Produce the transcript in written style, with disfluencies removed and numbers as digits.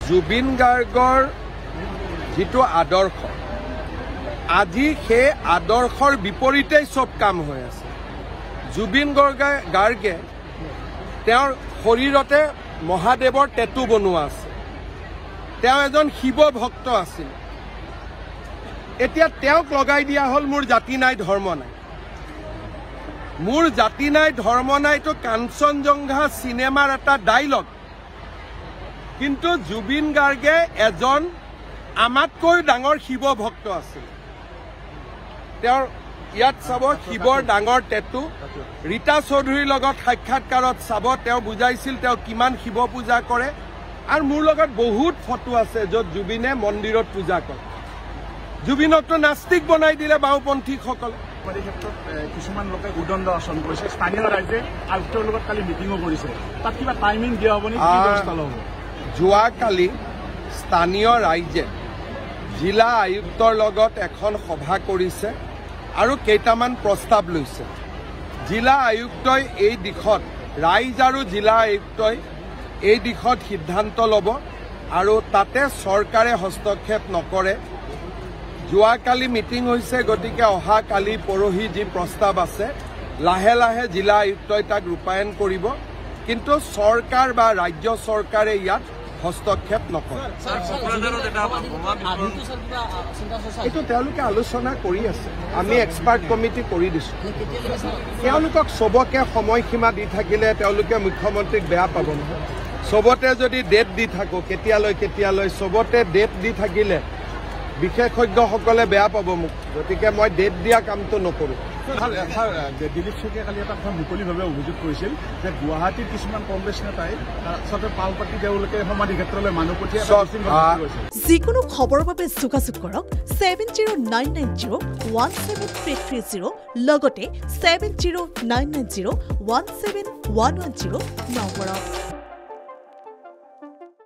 জুবিন গাৰ্গৰ যিটো আদৰ্শ আজি সেই আদৰ্শৰ বিপৰীতেই চব কাম হৈ আছে। জুবিন গাৰ্গে তেওঁৰ শৰীৰতে মহাদেৱৰ টেটু বনোৱা আছে। তেওঁ এজন শিৱ ভক্ত আছিল। এতিয়া তেওঁক লগাই দিয়া হ'ল মোৰ জাতি নাই ধৰ্ম নাই। মোৰ জাতি নাই ধৰ্ম নাইতো কাঞ্চনজংঘা চিনেমাৰ এটা ডাইলগ। কিন্তু জুবিন গাৰ্গে এজন আমাতকৈ ডাঙৰ শিৱ ভক্ত আছিল। তেওঁৰ ইয়াত চাব শিৱৰ ডাঙৰ টেটু। ৰীতা চৌধুৰীৰ লগত সাক্ষাৎকাৰত চাব তেওঁ বুজাইছিল তেওঁ কিমান শিৱ পূজা কৰে। আৰু মোৰ লগত বহুত ফটো আছে য'ত জুবিনে মন্দিৰত পূজা কৰে। জুবিনকতো নাস্তিক বনাই দিলে বাওঁপন্থীসকলে। এই ক্ষেত্ৰত কিছুমান লোকে উদণ্ড আচৰণ কৰিছে। স্থানীয় ৰাইজে আয়ুক্তৰ লগত কালি মিটিঙো কৰিছে। তাত কিবা টাইমিং দিয়া হ'ব নেকি? যোৱাকালি স্থানীয় ৰাইজে জিলা আয়ুক্তৰ লগত এখন সভা কৰিছে আৰু কেইটামান প্ৰস্তাৱ লৈছে। জিলা আয়ুক্তই এই দিশত ৰাইজ আৰু জিলা আয়ুক্তই এই দিশত সিদ্ধান্ত ল'ব আৰু তাতে চৰকাৰে হস্তক্ষেপ নকৰে। যোৱাকালি মিটিং হৈছে, গতিকে অহা কালি পৰহি যি প্ৰস্তাৱ আছে লাহে লাহে জিলা আয়ুক্তই তাক ৰূপায়ণ কৰিব। কিন্তু চৰকাৰ বা ৰাজ্য চৰকাৰে ইয়াত হস্তক্ষেপ নকৰে। এইটো তেওঁলোকে আলোচনা কৰি আছে। আমি এক্সপাৰ্ট কমিটি কৰি দিছোঁ। তেওঁলোকক চবকে সময়সীমা দি থাকিলে তেওঁলোকে মুখ্যমন্ত্ৰীক বেয়া পাব নহয়। চবতে যদি ডেট দি থাকোঁ কেতিয়ালৈ চবতে ডেট দি থাকিলে বিশেষজ্ঞসকলে বেয়া পাব মোক। গতিকে মই ডেট দিয়া কামটো নকৰোঁ। দিলীপ শইকীয়াই কালি এটা কথা মুকলিভাৱে অভিযোগ কৰিছিল যে গুৱাহাটীৰ কিছুমান কংগ্ৰেছ নেতাই আচলতে পাল পাতি তেওঁলোকে সমাধি ক্ষেত্ৰলৈ মানুহ পঠিয়াই যিকোনো খবৰৰ বাবে যোগাযোগ কৰক 7099017330 লগতে 7099017110 নম্বৰত।